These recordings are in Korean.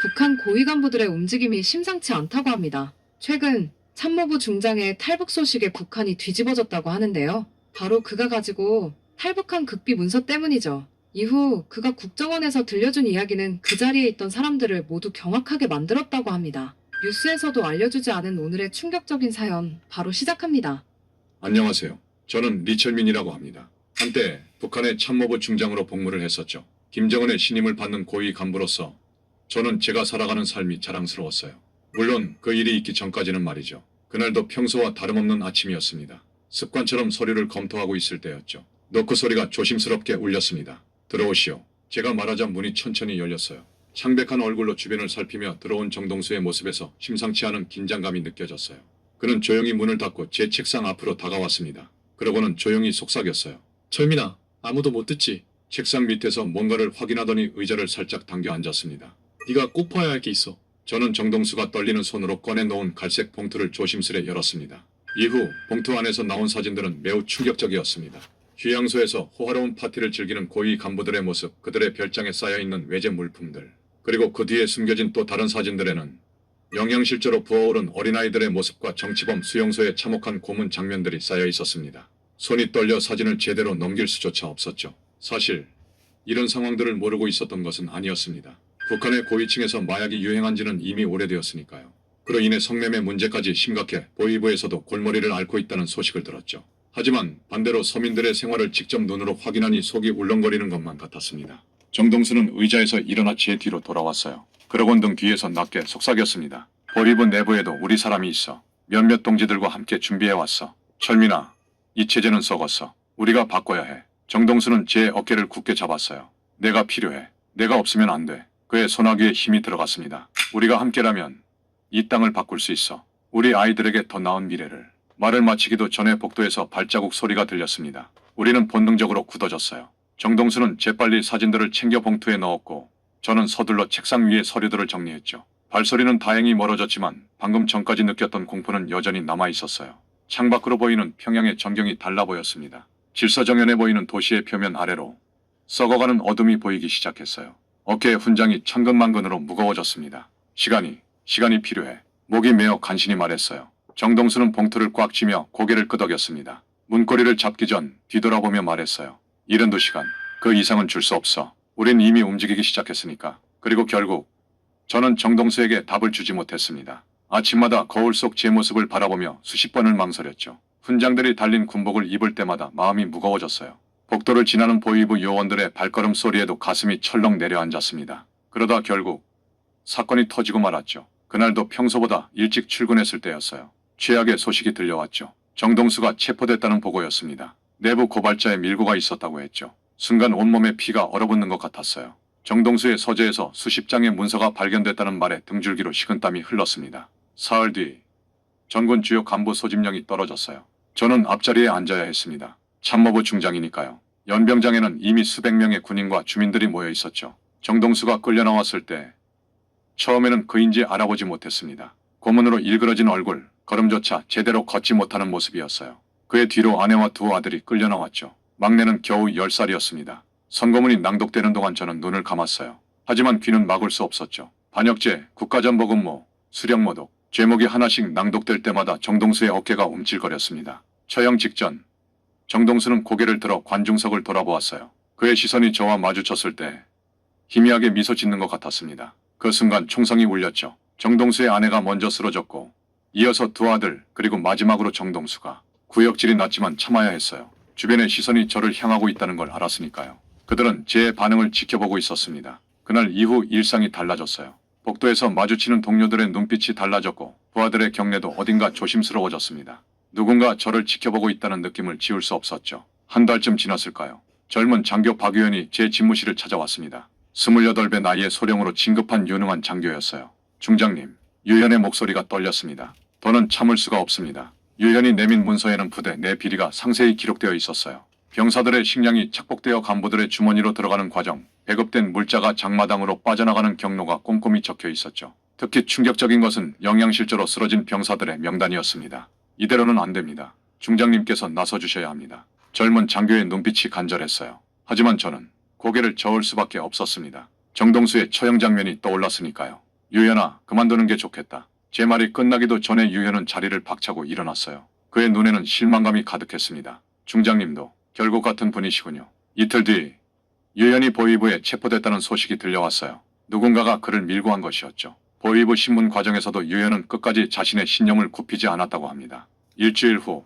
북한 고위 간부들의 움직임이 심상치 않다고 합니다. 최근 참모부 중장의 탈북 소식에 북한이 뒤집어졌다고 하는데요. 바로 그가 가지고 탈북한 극비 문서 때문이죠. 이후 그가 국정원에서 들려준 이야기는 그 자리에 있던 사람들을 모두 경악하게 만들었다고 합니다. 뉴스에서도 알려주지 않은 오늘의 충격적인 사연, 바로 시작합니다. 안녕하세요. 저는 리철민이라고 합니다. 한때 북한의 참모부 중장으로 복무를 했었죠. 김정은의 신임을 받는 고위 간부로서 저는 제가 살아가는 삶이 자랑스러웠어요. 물론 그 일이 있기 전까지는 말이죠. 그날도 평소와 다름없는 아침이었습니다. 습관처럼 서류를 검토하고 있을 때였죠. 노크 소리가 조심스럽게 울렸습니다. 들어오시오. 제가 말하자 문이 천천히 열렸어요. 창백한 얼굴로 주변을 살피며 들어온 정동수의 모습에서 심상치 않은 긴장감이 느껴졌어요. 그는 조용히 문을 닫고 제 책상 앞으로 다가왔습니다. 그러고는 조용히 속삭였어요. 철민아, 아무도 못 듣지? 책상 밑에서 뭔가를 확인하더니 의자를 살짝 당겨 앉았습니다. 네가 꼭 봐야 할 게 있어. 저는 정동수가 떨리는 손으로 꺼내놓은 갈색 봉투를 조심스레 열었습니다. 이후 봉투 안에서 나온 사진들은 매우 충격적이었습니다. 휴양소에서 호화로운 파티를 즐기는 고위 간부들의 모습, 그들의 별장에 쌓여있는 외제 물품들, 그리고 그 뒤에 숨겨진 또 다른 사진들에는 영양실조로 부어오른 어린아이들의 모습과 정치범 수용소에 참혹한 고문 장면들이 쌓여 있었습니다. 손이 떨려 사진을 제대로 넘길 수조차 없었죠. 사실 이런 상황들을 모르고 있었던 것은 아니었습니다. 북한의 고위층에서 마약이 유행한 지는 이미 오래되었으니까요. 그로 인해 성매매 문제까지 심각해 보위부에서도 골머리를 앓고 있다는 소식을 들었죠. 하지만 반대로 서민들의 생활을 직접 눈으로 확인하니 속이 울렁거리는 것만 같았습니다. 정동수는 의자에서 일어나 제 뒤로 돌아왔어요. 그러곤 등 뒤에서 낮게 속삭였습니다. 보위부 내부에도 우리 사람이 있어. 몇몇 동지들과 함께 준비해왔어. 철민아, 이 체제는 썩었어. 우리가 바꿔야 해. 정동수는 제 어깨를 굳게 잡았어요. 내가 필요해. 내가 없으면 안 돼. 그의 소나기에 힘이 들어갔습니다. 우리가 함께라면 이 땅을 바꿀 수 있어. 우리 아이들에게 더 나은 미래를. 말을 마치기도 전에 복도에서 발자국 소리가 들렸습니다. 우리는 본능적으로 굳어졌어요. 정동수는 재빨리 사진들을 챙겨 봉투에 넣었고 저는 서둘러 책상 위에 서류들을 정리했죠. 발소리는 다행히 멀어졌지만 방금 전까지 느꼈던 공포는 여전히 남아있었어요. 창밖으로 보이는 평양의 전경이 달라 보였습니다. 질서정연해 보이는 도시의 표면 아래로 썩어가는 어둠이 보이기 시작했어요. 어깨의 훈장이 천근만근으로 무거워졌습니다. 시간이 필요해. 목이 메어 간신히 말했어요. 정동수는 봉투를 꽉 쥐며 고개를 끄덕였습니다. 문고리를 잡기 전 뒤돌아보며 말했어요. 72시간. 그 이상은 줄 수 없어. 우린 이미 움직이기 시작했으니까. 그리고 결국 저는 정동수에게 답을 주지 못했습니다. 아침마다 거울 속 제 모습을 바라보며 수십 번을 망설였죠. 훈장들이 달린 군복을 입을 때마다 마음이 무거워졌어요. 복도를 지나는 보위부 요원들의 발걸음 소리에도 가슴이 철렁 내려앉았습니다. 그러다 결국 사건이 터지고 말았죠. 그날도 평소보다 일찍 출근했을 때였어요. 최악의 소식이 들려왔죠. 정동수가 체포됐다는 보고였습니다. 내부 고발자의 밀고가 있었다고 했죠. 순간 온몸에 피가 얼어붙는 것 같았어요. 정동수의 서재에서 수십 장의 문서가 발견됐다는 말에 등줄기로 식은땀이 흘렀습니다. 사흘 뒤 전군 주요 간부 소집령이 떨어졌어요. 저는 앞자리에 앉아야 했습니다. 참모부 중장이니까요. 연병장에는 이미 수백 명의 군인과 주민들이 모여 있었죠. 정동수가 끌려 나왔을 때 처음에는 그인지 알아보지 못했습니다. 고문으로 일그러진 얼굴, 걸음조차 제대로 걷지 못하는 모습이었어요. 그의 뒤로 아내와 두 아들이 끌려 나왔죠. 막내는 겨우 10살이었습니다. 선고문이 낭독되는 동안 저는 눈을 감았어요. 하지만 귀는 막을 수 없었죠. 반역죄, 국가전복음모, 수령모독, 죄목이 하나씩 낭독될 때마다 정동수의 어깨가 움찔거렸습니다. 처형 직전 정동수는 고개를 들어 관중석을 돌아보았어요. 그의 시선이 저와 마주쳤을 때 희미하게 미소 짓는 것 같았습니다. 그 순간 총성이 울렸죠. 정동수의 아내가 먼저 쓰러졌고 이어서 두 아들, 그리고 마지막으로 정동수가. 구역질이 났지만 참아야 했어요. 주변의 시선이 저를 향하고 있다는 걸 알았으니까요. 그들은 제 반응을 지켜보고 있었습니다. 그날 이후 일상이 달라졌어요. 복도에서 마주치는 동료들의 눈빛이 달라졌고 부하들의 경례도 어딘가 조심스러워졌습니다. 누군가 저를 지켜보고 있다는 느낌을 지울 수 없었죠. 한 달쯤 지났을까요? 젊은 장교 박 의원이 제 집무실을 찾아왔습니다. 28배 나이의 소령으로 진급한 유능한 장교였어요. 중장님, 유현의 목소리가 떨렸습니다. 더는 참을 수가 없습니다. 유현이 내민 문서에는 부대 내 비리가 상세히 기록되어 있었어요. 병사들의 식량이 착복되어 간부들의 주머니로 들어가는 과정, 배급된 물자가 장마당으로 빠져나가는 경로가 꼼꼼히 적혀 있었죠. 특히 충격적인 것은 영양실조로 쓰러진 병사들의 명단이었습니다. 이대로는 안 됩니다. 중장님께서 나서주셔야 합니다. 젊은 장교의 눈빛이 간절했어요. 하지만 저는 고개를 저을 수밖에 없었습니다. 정동수의 처형 장면이 떠올랐으니까요. 유현아, 그만두는 게 좋겠다. 제 말이 끝나기도 전에 유현은 자리를 박차고 일어났어요. 그의 눈에는 실망감이 가득했습니다. 중장님도 결국 같은 분이시군요. 이틀 뒤 유현이 보위부에 체포됐다는 소식이 들려왔어요. 누군가가 그를 밀고 한 것이었죠. 보위부 신문 과정에서도 유현은 끝까지 자신의 신념을 굽히지 않았다고 합니다. 일주일 후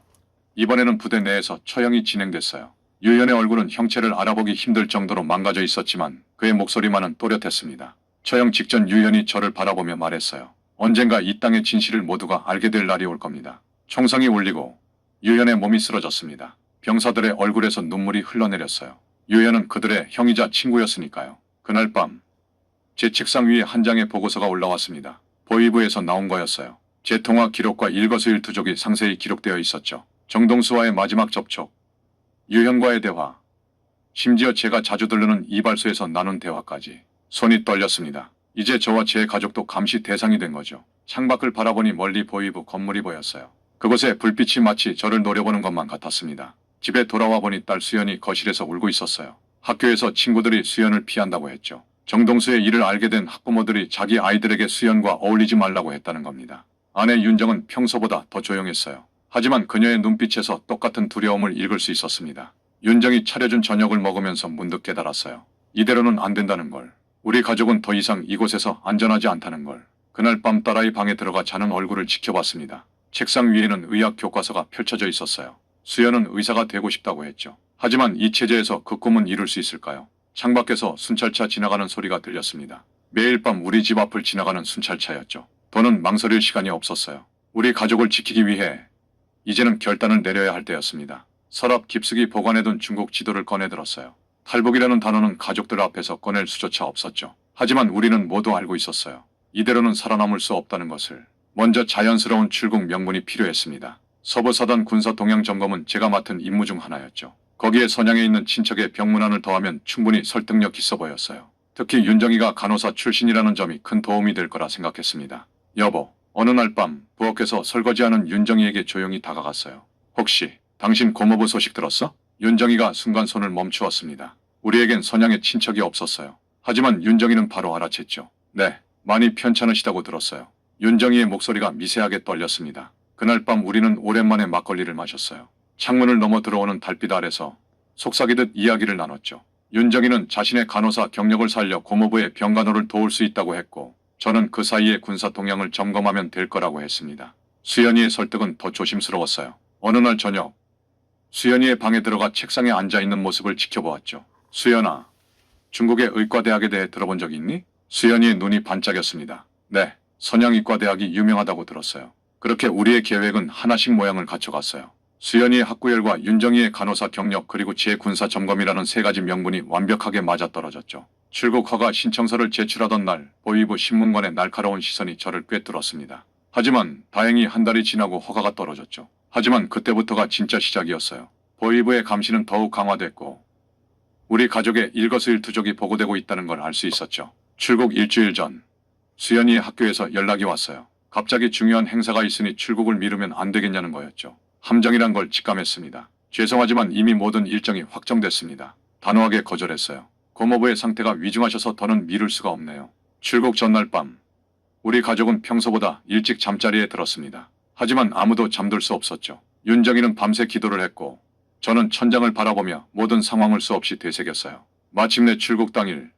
이번에는 부대 내에서 처형이 진행됐어요. 유현의 얼굴은 형체를 알아보기 힘들 정도로 망가져 있었지만 그의 목소리만은 또렷했습니다. 처형 직전 유현이 저를 바라보며 말했어요. 언젠가 이 땅의 진실을 모두가 알게 될 날이 올 겁니다. 총성이 울리고 유현의 몸이 쓰러졌습니다. 병사들의 얼굴에서 눈물이 흘러내렸어요. 유현은 그들의 형이자 친구였으니까요. 그날 밤 제 책상 위에 한 장의 보고서가 올라왔습니다. 보위부에서 나온 거였어요. 제 통화 기록과 일거수일투족이 상세히 기록되어 있었죠. 정동수와의 마지막 접촉, 유현과의 대화, 심지어 제가 자주 들르는 이발소에서 나눈 대화까지. 손이 떨렸습니다. 이제 저와 제 가족도 감시 대상이 된 거죠. 창밖을 바라보니 멀리 보위부 건물이 보였어요. 그곳에 불빛이 마치 저를 노려보는 것만 같았습니다. 집에 돌아와 보니 딸 수연이 거실에서 울고 있었어요. 학교에서 친구들이 수연을 피한다고 했죠. 정동수의 일을 알게 된 학부모들이 자기 아이들에게 수연과 어울리지 말라고 했다는 겁니다. 아내 윤정은 평소보다 더 조용했어요. 하지만 그녀의 눈빛에서 똑같은 두려움을 읽을 수 있었습니다. 윤정이 차려준 저녁을 먹으면서 문득 깨달았어요. 이대로는 안 된다는 걸. 우리 가족은 더 이상 이곳에서 안전하지 않다는 걸. 그날 밤 딸아이 방에 들어가 자는 얼굴을 지켜봤습니다. 책상 위에는 의학 교과서가 펼쳐져 있었어요. 수연은 의사가 되고 싶다고 했죠. 하지만 이 체제에서 그 꿈은 이룰 수 있을까요? 창밖에서 순찰차 지나가는 소리가 들렸습니다. 매일 밤 우리 집 앞을 지나가는 순찰차였죠. 더는 망설일 시간이 없었어요. 우리 가족을 지키기 위해 이제는 결단을 내려야 할 때였습니다. 서랍 깊숙이 보관해둔 중국 지도를 꺼내들었어요. 탈북이라는 단어는 가족들 앞에서 꺼낼 수조차 없었죠. 하지만 우리는 모두 알고 있었어요. 이대로는 살아남을 수 없다는 것을. 먼저 자연스러운 출국 명분이 필요했습니다. 서부사단 군사 동향 점검은 제가 맡은 임무 중 하나였죠. 거기에 선양에 있는 친척의 병문안을 더하면 충분히 설득력 있어 보였어요. 특히 윤정이가 간호사 출신이라는 점이 큰 도움이 될 거라 생각했습니다. 여보, 어느 날 밤 부엌에서 설거지하는 윤정이에게 조용히 다가갔어요. 혹시 당신 고모부 소식 들었어? 윤정이가 순간 손을 멈추었습니다. 우리에겐 선양의 친척이 없었어요. 하지만 윤정이는 바로 알아챘죠. 네, 많이 편찮으시다고 들었어요. 윤정이의 목소리가 미세하게 떨렸습니다. 그날 밤 우리는 오랜만에 막걸리를 마셨어요. 창문을 넘어 들어오는 달빛 아래서 속삭이듯 이야기를 나눴죠. 윤정이는 자신의 간호사 경력을 살려 고모부의 병간호를 도울 수 있다고 했고 저는 그 사이에 군사 동향을 점검하면 될 거라고 했습니다. 수연이의 설득은 더 조심스러웠어요. 어느 날 저녁 수연이의 방에 들어가 책상에 앉아있는 모습을 지켜보았죠. 수연아, 중국의 의과대학에 대해 들어본 적 있니? 수연이의 눈이 반짝였습니다. 네, 선양의과대학이 유명하다고 들었어요. 그렇게 우리의 계획은 하나씩 모양을 갖춰갔어요. 수연이의 학구열과 윤정이의 간호사 경력 그리고 제 군사 점검이라는 세 가지 명분이 완벽하게 맞아떨어졌죠. 출국 허가 신청서를 제출하던 날 보위부 신문관의 날카로운 시선이 저를 꿰뚫었습니다. 하지만 다행히 한 달이 지나고 허가가 떨어졌죠. 하지만 그때부터가 진짜 시작이었어요. 보위부의 감시는 더욱 강화됐고 우리 가족의 일거수일투족이 보고되고 있다는 걸 알 수 있었죠. 출국 일주일 전 수연이의 학교에서 연락이 왔어요. 갑자기 중요한 행사가 있으니 출국을 미루면 안 되겠냐는 거였죠. 함정이란 걸 직감했습니다. 죄송하지만 이미 모든 일정이 확정됐습니다. 단호하게 거절했어요. 고모부의 상태가 위중하셔서 더는 미룰 수가 없네요. 출국 전날 밤 우리 가족은 평소보다 일찍 잠자리에 들었습니다. 하지만 아무도 잠들 수 없었죠. 윤정이는 밤새 기도를 했고 저는 천장을 바라보며 모든 상황을 수없이 되새겼어요. 마침내 출국 당일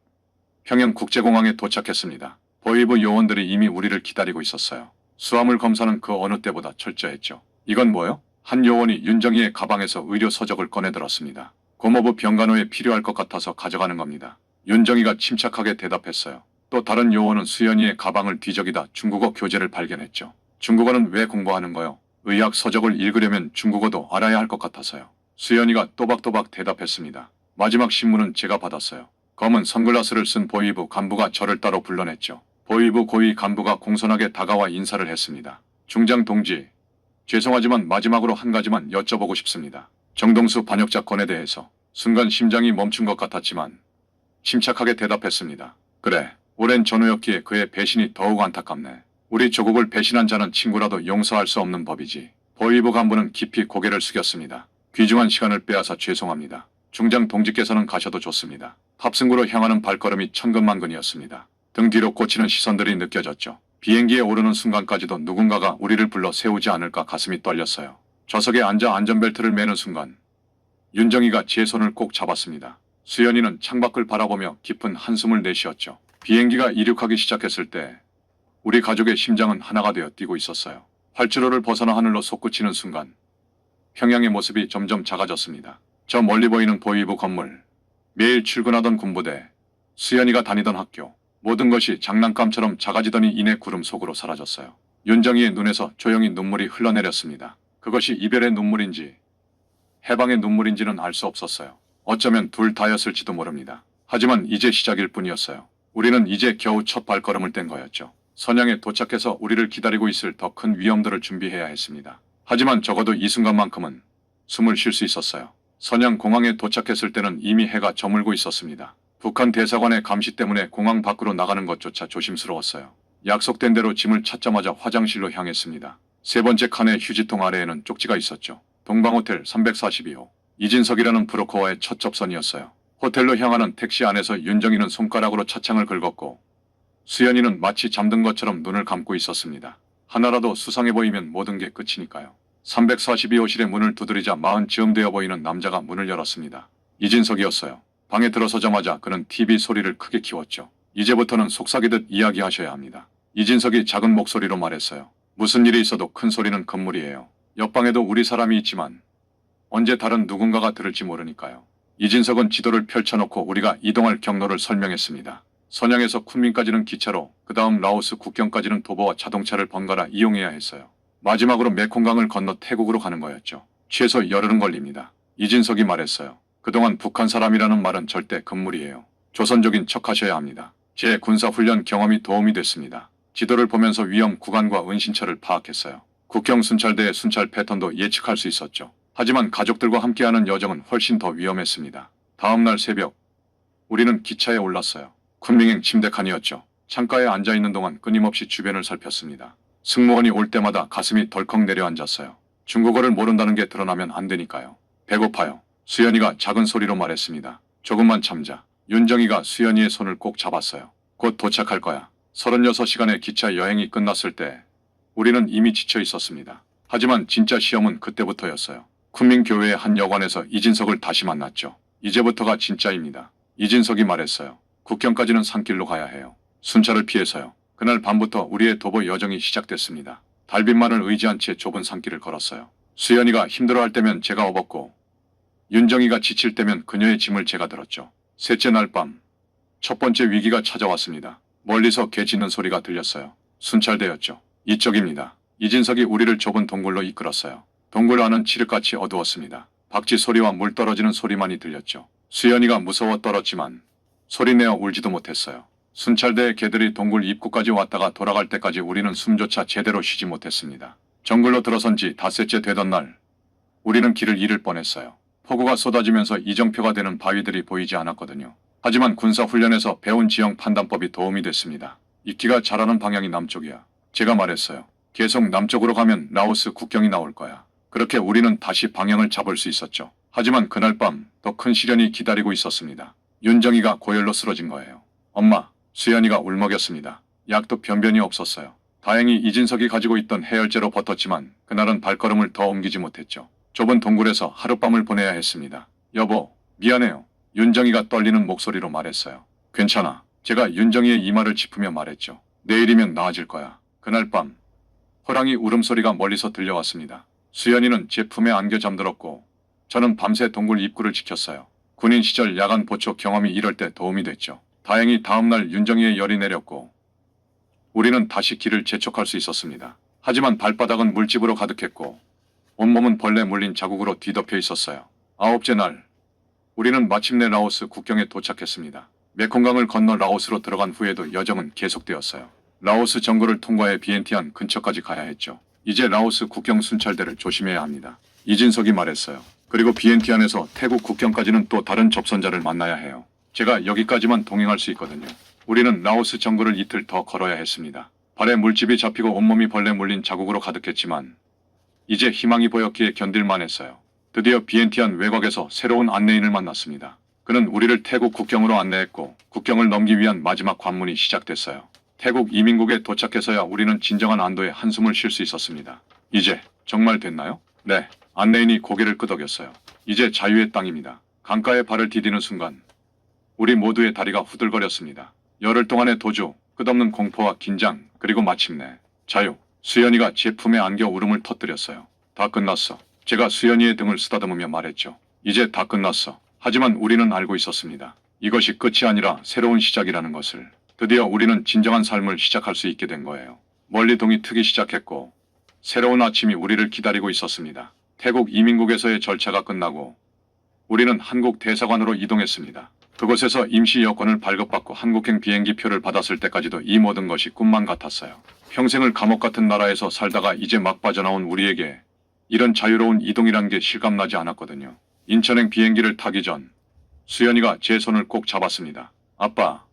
평양국제공항에 도착했습니다. 보위부 요원들이 이미 우리를 기다리고 있었어요. 수화물 검사는 그 어느 때보다 철저했죠. 이건 뭐요? 한 요원이 윤정이의 가방에서 의료 서적을 꺼내들었습니다. 고모부 병간호에 필요할 것 같아서 가져가는 겁니다. 윤정이가 침착하게 대답했어요. 또 다른 요원은 수연이의 가방을 뒤적이다 중국어 교재를 발견했죠. 중국어는 왜 공부하는 거요? 의학 서적을 읽으려면 중국어도 알아야 할 것 같아서요. 수연이가 또박또박 대답했습니다. 마지막 신문은 제가 받았어요. 검은 선글라스를 쓴 보위부 간부가 저를 따로 불러냈죠. 보위부 고위 간부가 공손하게 다가와 인사를 했습니다. 중장 동지, 죄송하지만 마지막으로 한 가지만 여쭤보고 싶습니다. 정동수 반역자 건에 대해서. 순간 심장이 멈춘 것 같았지만 침착하게 대답했습니다. 그래, 오랜 전우였기에 그의 배신이 더욱 안타깝네. 우리 조국을 배신한 자는 친구라도 용서할 수 없는 법이지. 보위부 간부는 깊이 고개를 숙였습니다. 귀중한 시간을 빼앗아 죄송합니다. 중장 동지께서는 가셔도 좋습니다. 탑승구로 향하는 발걸음이 천근만근이었습니다. 등 뒤로 꽂히는 시선들이 느껴졌죠. 비행기에 오르는 순간까지도 누군가가 우리를 불러 세우지 않을까 가슴이 떨렸어요. 좌석에 앉아 안전벨트를 매는 순간 윤정이가 제 손을 꼭 잡았습니다. 수연이는 창밖을 바라보며 깊은 한숨을 내쉬었죠. 비행기가 이륙하기 시작했을 때 우리 가족의 심장은 하나가 되어 뛰고 있었어요. 활주로를 벗어나 하늘로 솟구치는 순간 평양의 모습이 점점 작아졌습니다. 저 멀리 보이는 보이부 건물, 매일 출근하던 군부대, 수연이가 다니던 학교, 모든 것이 장난감처럼 작아지더니 이내 구름 속으로 사라졌어요. 윤정이의 눈에서 조용히 눈물이 흘러내렸습니다. 그것이 이별의 눈물인지 해방의 눈물인지는 알 수 없었어요. 어쩌면 둘 다였을지도 모릅니다. 하지만 이제 시작일 뿐이었어요. 우리는 이제 겨우 첫 발걸음을 뗀 거였죠. 선양에 도착해서 우리를 기다리고 있을 더 큰 위험들을 준비해야 했습니다. 하지만 적어도 이 순간만큼은 숨을 쉴 수 있었어요. 선양 공항에 도착했을 때는 이미 해가 저물고 있었습니다. 북한 대사관의 감시 때문에 공항 밖으로 나가는 것조차 조심스러웠어요. 약속된 대로 짐을 찾자마자 화장실로 향했습니다. 세 번째 칸의 휴지통 아래에는 쪽지가 있었죠. 동방호텔 342호. 이진석이라는 브로커와의 첫 접선이었어요. 호텔로 향하는 택시 안에서 윤정이는 손가락으로 차창을 긁었고 수연이는 마치 잠든 것처럼 눈을 감고 있었습니다. 하나라도 수상해 보이면 모든 게 끝이니까요. 342호실의 문을 두드리자 마흔 즈음 되어 보이는 남자가 문을 열었습니다. 이진석이었어요. 방에 들어서자마자 그는 TV 소리를 크게 키웠죠. 이제부터는 속삭이듯 이야기하셔야 합니다. 이진석이 작은 목소리로 말했어요. 무슨 일이 있어도 큰 소리는 금물이에요. 옆방에도 우리 사람이 있지만 언제 다른 누군가가 들을지 모르니까요. 이진석은 지도를 펼쳐놓고 우리가 이동할 경로를 설명했습니다. 선양에서 쿤민까지는 기차로, 그 다음 라오스 국경까지는 도보와 자동차를 번갈아 이용해야 했어요. 마지막으로 메콩강을 건너 태국으로 가는 거였죠. 최소 열흘은 걸립니다. 이진석이 말했어요. 그동안 북한 사람이라는 말은 절대 금물이에요. 조선적인 척하셔야 합니다. 제 군사훈련 경험이 도움이 됐습니다. 지도를 보면서 위험 구간과 은신처를 파악했어요. 국경 순찰대의 순찰 패턴도 예측할 수 있었죠. 하지만 가족들과 함께하는 여정은 훨씬 더 위험했습니다. 다음 날 새벽, 우리는 기차에 올랐어요. 쿤밍행 침대 칸이었죠. 창가에 앉아있는 동안 끊임없이 주변을 살폈습니다. 승무원이 올 때마다 가슴이 덜컥 내려앉았어요. 중국어를 모른다는 게 드러나면 안 되니까요. 배고파요. 수연이가 작은 소리로 말했습니다. 조금만 참자. 윤정이가 수연이의 손을 꼭 잡았어요. 곧 도착할 거야. 36시간의 기차 여행이 끝났을 때 우리는 이미 지쳐 있었습니다. 하지만 진짜 시험은 그때부터였어요. 쿤밍 교회의 한 여관에서 이진석을 다시 만났죠. 이제부터가 진짜입니다. 이진석이 말했어요. 국경까지는 산길로 가야 해요. 순찰을 피해서요. 그날 밤부터 우리의 도보 여정이 시작됐습니다. 달빛만을 의지한 채 좁은 산길을 걸었어요. 수연이가 힘들어할 때면 제가 업었고 윤정이가 지칠 때면 그녀의 짐을 제가 들었죠. 셋째 날 밤, 첫 번째 위기가 찾아왔습니다. 멀리서 개 짖는 소리가 들렸어요. 순찰대였죠. 이쪽입니다. 이진석이 우리를 좁은 동굴로 이끌었어요. 동굴 안은 칠흑같이 어두웠습니다. 박쥐 소리와 물 떨어지는 소리만이 들렸죠. 수연이가 무서워 떨었지만 소리내어 울지도 못했어요. 순찰대의 개들이 동굴 입구까지 왔다가 돌아갈 때까지 우리는 숨조차 제대로 쉬지 못했습니다. 정글로 들어선 지 닷새째 되던 날, 우리는 길을 잃을 뻔했어요. 폭우가 쏟아지면서 이정표가 되는 바위들이 보이지 않았거든요. 하지만 군사훈련에서 배운 지형 판단법이 도움이 됐습니다. 이끼가 자라는 방향이 남쪽이야. 제가 말했어요. 계속 남쪽으로 가면 라오스 국경이 나올 거야. 그렇게 우리는 다시 방향을 잡을 수 있었죠. 하지만 그날 밤 더 큰 시련이 기다리고 있었습니다. 윤정이가 고열로 쓰러진 거예요. 엄마, 수연이가 울먹였습니다. 약도 변변이 없었어요. 다행히 이진석이 가지고 있던 해열제로 버텼지만 그날은 발걸음을 더 옮기지 못했죠. 좁은 동굴에서 하룻밤을 보내야 했습니다. 여보, 미안해요. 윤정이가 떨리는 목소리로 말했어요. 괜찮아. 제가 윤정이의 이마를 짚으며 말했죠. 내일이면 나아질 거야. 그날 밤, 호랑이 울음소리가 멀리서 들려왔습니다. 수연이는 제 품에 안겨 잠들었고 저는 밤새 동굴 입구를 지켰어요. 군인 시절 야간 보초 경험이 이럴 때 도움이 됐죠. 다행히 다음날 윤정이의 열이 내렸고 우리는 다시 길을 재촉할 수 있었습니다. 하지만 발바닥은 물집으로 가득했고 온몸은 벌레 물린 자국으로 뒤덮여 있었어요. 아홉째 날, 우리는 마침내 라오스 국경에 도착했습니다. 메콩강을 건너 라오스로 들어간 후에도 여정은 계속되었어요. 라오스 정글을 통과해 비엔티안 근처까지 가야 했죠. 이제 라오스 국경 순찰대를 조심해야 합니다. 이진석이 말했어요. 그리고 비엔티안에서 태국 국경까지는 또 다른 접선자를 만나야 해요. 제가 여기까지만 동행할 수 있거든요. 우리는 라오스 정글을 이틀 더 걸어야 했습니다. 발에 물집이 잡히고 온몸이 벌레 물린 자국으로 가득했지만 이제 희망이 보였기에 견딜만 했어요. 드디어 비엔티안 외곽에서 새로운 안내인을 만났습니다. 그는 우리를 태국 국경으로 안내했고 국경을 넘기 위한 마지막 관문이 시작됐어요. 태국 이민국에 도착해서야 우리는 진정한 안도의 한숨을 쉴 수 있었습니다. 이제 정말 됐나요? 네. 안내인이 고개를 끄덕였어요. 이제 자유의 땅입니다. 강가에 발을 디디는 순간 우리 모두의 다리가 후들거렸습니다. 열흘 동안의 도주, 끝없는 공포와 긴장, 그리고 마침내 자유. 수연이가 제 품에 안겨 울음을 터뜨렸어요. 다 끝났어. 제가 수연이의 등을 쓰다듬으며 말했죠. 이제 다 끝났어. 하지만 우리는 알고 있었습니다. 이것이 끝이 아니라 새로운 시작이라는 것을. 드디어 우리는 진정한 삶을 시작할 수 있게 된 거예요. 멀리 동이 트기 시작했고 새로운 아침이 우리를 기다리고 있었습니다. 태국 이민국에서의 절차가 끝나고 우리는 한국 대사관으로 이동했습니다. 그곳에서 임시 여권을 발급받고 한국행 비행기표를 받았을 때까지도 이 모든 것이 꿈만 같았어요. 평생을 감옥 같은 나라에서 살다가 이제 막 빠져나온 우리에게 이런 자유로운 이동이란 게 실감나지 않았거든요. 인천행 비행기를 타기 전 수연이가 제 손을 꼭 잡았습니다. 아빠,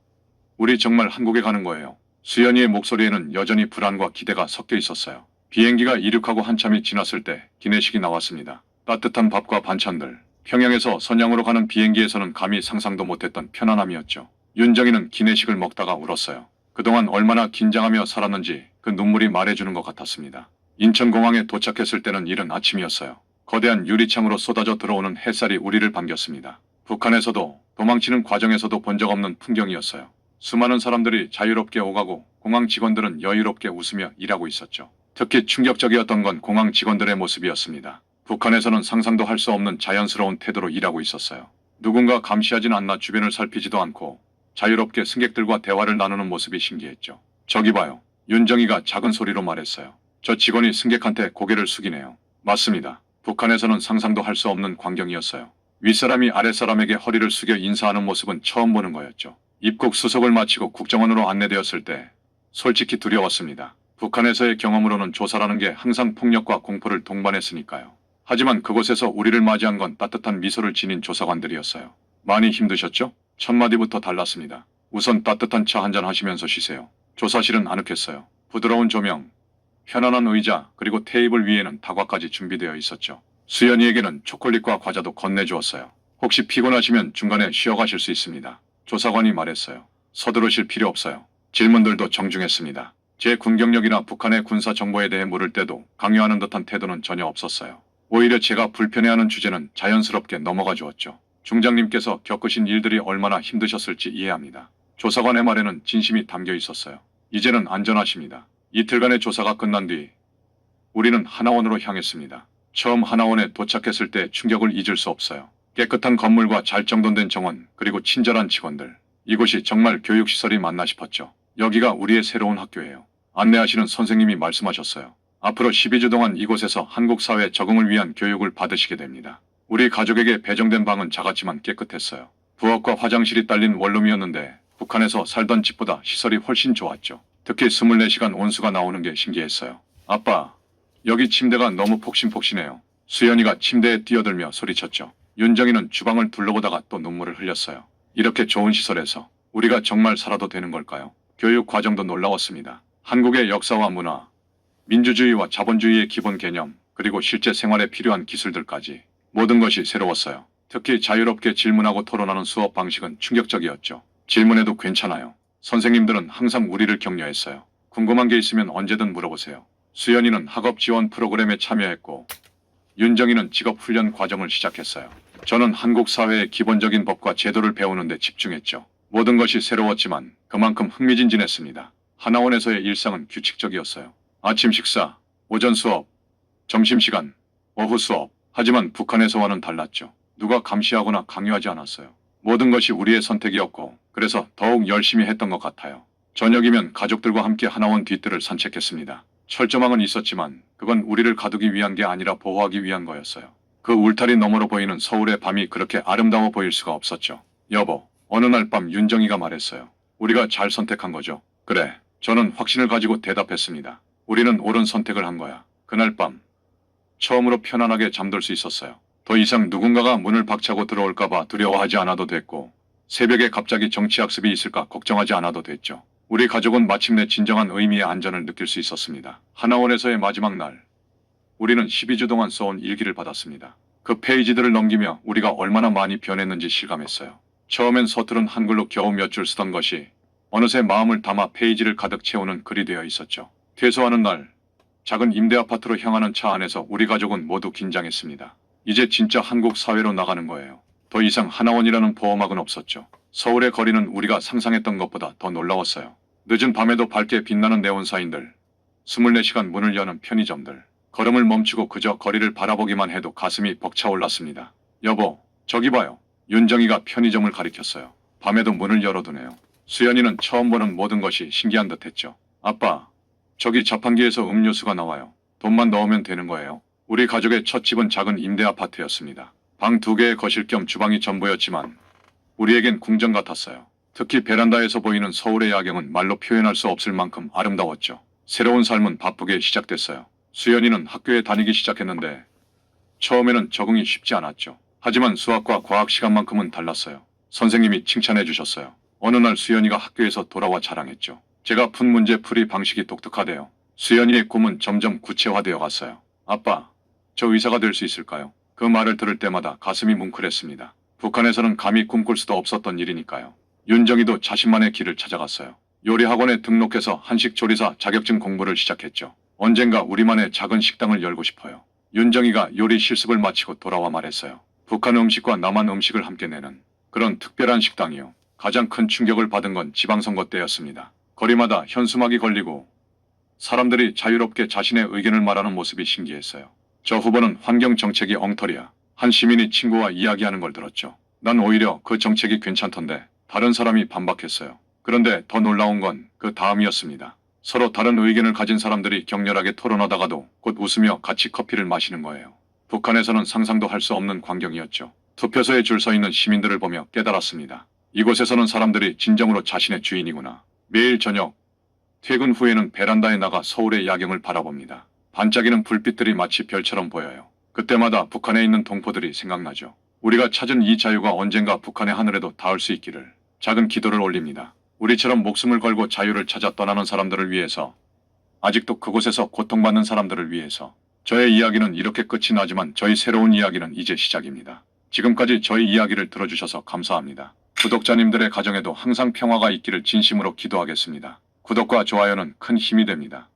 우리 정말 한국에 가는 거예요. 수연이의 목소리에는 여전히 불안과 기대가 섞여 있었어요. 비행기가 이륙하고 한참이 지났을 때 기내식이 나왔습니다. 따뜻한 밥과 반찬들. 평양에서 선양으로 가는 비행기에서는 감히 상상도 못했던 편안함이었죠. 윤정이는 기내식을 먹다가 울었어요. 그동안 얼마나 긴장하며 살았는지 그 눈물이 말해주는 것 같았습니다. 인천공항에 도착했을 때는 이른 아침이었어요. 거대한 유리창으로 쏟아져 들어오는 햇살이 우리를 반겼습니다. 북한에서도 도망치는 과정에서도 본 적 없는 풍경이었어요. 수많은 사람들이 자유롭게 오가고 공항 직원들은 여유롭게 웃으며 일하고 있었죠. 특히 충격적이었던 건 공항 직원들의 모습이었습니다. 북한에서는 상상도 할 수 없는 자연스러운 태도로 일하고 있었어요. 누군가 감시하진 않나 주변을 살피지도 않고 자유롭게 승객들과 대화를 나누는 모습이 신기했죠. 저기 봐요. 윤정이가 작은 소리로 말했어요. 저 직원이 승객한테 고개를 숙이네요. 맞습니다. 북한에서는 상상도 할 수 없는 광경이었어요. 윗사람이 아랫사람에게 허리를 숙여 인사하는 모습은 처음 보는 거였죠. 입국 수속을 마치고 국정원으로 안내되었을 때 솔직히 두려웠습니다. 북한에서의 경험으로는 조사라는 게 항상 폭력과 공포를 동반했으니까요. 하지만 그곳에서 우리를 맞이한 건 따뜻한 미소를 지닌 조사관들이었어요. 많이 힘드셨죠? 첫 마디부터 달랐습니다. 우선 따뜻한 차 한잔 하시면서 쉬세요. 조사실은 아늑했어요. 부드러운 조명, 편안한 의자, 그리고 테이블 위에는 다과까지 준비되어 있었죠. 수연이에게는 초콜릿과 과자도 건네주었어요. 혹시 피곤하시면 중간에 쉬어가실 수 있습니다. 조사관이 말했어요. 서두르실 필요 없어요. 질문들도 정중했습니다. 제 군 경력이나 북한의 군사 정보에 대해 물을 때도 강요하는 듯한 태도는 전혀 없었어요. 오히려 제가 불편해하는 주제는 자연스럽게 넘어가 주었죠. 중장님께서 겪으신 일들이 얼마나 힘드셨을지 이해합니다. 조사관의 말에는 진심이 담겨 있었어요. 이제는 안전하십니다. 이틀간의 조사가 끝난 뒤 우리는 하나원으로 향했습니다. 처음 하나원에 도착했을 때 충격을 잊을 수 없어요. 깨끗한 건물과 잘 정돈된 정원, 그리고 친절한 직원들. 이곳이 정말 교육시설이 맞나 싶었죠. 여기가 우리의 새로운 학교예요. 안내하시는 선생님이 말씀하셨어요. 앞으로 12주 동안 이곳에서 한국 사회 적응을 위한 교육을 받으시게 됩니다. 우리 가족에게 배정된 방은 작았지만 깨끗했어요. 부엌과 화장실이 딸린 원룸이었는데 북한에서 살던 집보다 시설이 훨씬 좋았죠. 특히 24시간 온수가 나오는 게 신기했어요. 아빠, 여기 침대가 너무 폭신폭신해요. 수연이가 침대에 뛰어들며 소리쳤죠. 윤정이는 주방을 둘러보다가 또 눈물을 흘렸어요. 이렇게 좋은 시설에서 우리가 정말 살아도 되는 걸까요? 교육 과정도 놀라웠습니다. 한국의 역사와 문화, 민주주의와 자본주의의 기본 개념, 그리고 실제 생활에 필요한 기술들까지 모든 것이 새로웠어요. 특히 자유롭게 질문하고 토론하는 수업 방식은 충격적이었죠. 질문해도 괜찮아요. 선생님들은 항상 우리를 격려했어요. 궁금한 게 있으면 언제든 물어보세요. 수연이는 학업 지원 프로그램에 참여했고 윤정이는 직업훈련 과정을 시작했어요. 저는 한국 사회의 기본적인 법과 제도를 배우는 데 집중했죠. 모든 것이 새로웠지만 그만큼 흥미진진했습니다. 하나원에서의 일상은 규칙적이었어요. 아침 식사, 오전 수업, 점심시간, 오후 수업. 하지만 북한에서와는 달랐죠. 누가 감시하거나 강요하지 않았어요. 모든 것이 우리의 선택이었고 그래서 더욱 열심히 했던 것 같아요. 저녁이면 가족들과 함께 하나원 뒤뜰을 산책했습니다. 철조망은 있었지만 그건 우리를 가두기 위한 게 아니라 보호하기 위한 거였어요. 그 울타리 너머로 보이는 서울의 밤이 그렇게 아름다워 보일 수가 없었죠. 여보, 어느 날 밤 윤정이가 말했어요. 우리가 잘 선택한 거죠. 그래, 저는 확신을 가지고 대답했습니다. 우리는 옳은 선택을 한 거야. 그날 밤 처음으로 편안하게 잠들 수 있었어요. 더 이상 누군가가 문을 박차고 들어올까봐 두려워하지 않아도 됐고 새벽에 갑자기 정치학습이 있을까 걱정하지 않아도 됐죠. 우리 가족은 마침내 진정한 의미의 안전을 느낄 수 있었습니다. 하나원에서의 마지막 날, 우리는 12주 동안 써온 일기를 받았습니다. 그 페이지들을 넘기며 우리가 얼마나 많이 변했는지 실감했어요. 처음엔 서투른 한글로 겨우 몇 줄 쓰던 것이 어느새 마음을 담아 페이지를 가득 채우는 글이 되어 있었죠. 퇴소하는 날, 작은 임대 아파트로 향하는 차 안에서 우리 가족은 모두 긴장했습니다. 이제 진짜 한국 사회로 나가는 거예요. 더 이상 하나원이라는 보호막은 없었죠. 서울의 거리는 우리가 상상했던 것보다 더 놀라웠어요. 늦은 밤에도 밝게 빛나는 네온사인들, 24시간 문을 여는 편의점들, 걸음을 멈추고 그저 거리를 바라보기만 해도 가슴이 벅차올랐습니다. 여보, 저기 봐요. 윤정이가 편의점을 가리켰어요. 밤에도 문을 열어두네요. 수연이는 처음 보는 모든 것이 신기한 듯했죠. 아빠, 저기 자판기에서 음료수가 나와요. 돈만 넣으면 되는 거예요. 우리 가족의 첫 집은 작은 임대 아파트였습니다. 방 2개의 거실 겸 주방이 전부였지만 우리에겐 궁전 같았어요. 특히 베란다에서 보이는 서울의 야경은 말로 표현할 수 없을 만큼 아름다웠죠. 새로운 삶은 바쁘게 시작됐어요. 수연이는 학교에 다니기 시작했는데 처음에는 적응이 쉽지 않았죠. 하지만 수학과 과학 시간만큼은 달랐어요. 선생님이 칭찬해 주셨어요. 어느 날 수연이가 학교에서 돌아와 자랑했죠. 제가 푼 문제 풀이 방식이 독특하대요. 수연이의 꿈은 점점 구체화되어 갔어요. 아빠, 저 의사가 될 수 있을까요? 그 말을 들을 때마다 가슴이 뭉클했습니다. 북한에서는 감히 꿈꿀 수도 없었던 일이니까요. 윤정이도 자신만의 길을 찾아갔어요. 요리학원에 등록해서 한식조리사 자격증 공부를 시작했죠. 언젠가 우리만의 작은 식당을 열고 싶어요. 윤정이가 요리 실습을 마치고 돌아와 말했어요. 북한 음식과 남한 음식을 함께 내는 그런 특별한 식당이요. 가장 큰 충격을 받은 건 지방선거 때였습니다. 거리마다 현수막이 걸리고 사람들이 자유롭게 자신의 의견을 말하는 모습이 신기했어요. 저 후보는 환경 정책이 엉터리야. 한 시민이 친구와 이야기하는 걸 들었죠. 난 오히려 그 정책이 괜찮던데 다른 사람이 반박했어요. 그런데 더 놀라운 건 그 다음이었습니다. 서로 다른 의견을 가진 사람들이 격렬하게 토론하다가도 곧 웃으며 같이 커피를 마시는 거예요. 북한에서는 상상도 할 수 없는 광경이었죠. 투표소에 줄 서 있는 시민들을 보며 깨달았습니다. 이곳에서는 사람들이 진정으로 자신의 주인이구나. 매일 저녁, 퇴근 후에는 베란다에 나가 서울의 야경을 바라봅니다. 반짝이는 불빛들이 마치 별처럼 보여요. 그때마다 북한에 있는 동포들이 생각나죠. 우리가 찾은 이 자유가 언젠가 북한의 하늘에도 닿을 수 있기를 작은 기도를 올립니다. 우리처럼 목숨을 걸고 자유를 찾아 떠나는 사람들을 위해서, 아직도 그곳에서 고통받는 사람들을 위해서. 저의 이야기는 이렇게 끝이 나지만 저희 새로운 이야기는 이제 시작입니다. 지금까지 저희 이야기를 들어주셔서 감사합니다. 구독자님들의 가정에도 항상 평화가 있기를 진심으로 기도하겠습니다. 구독과 좋아요는 큰 힘이 됩니다.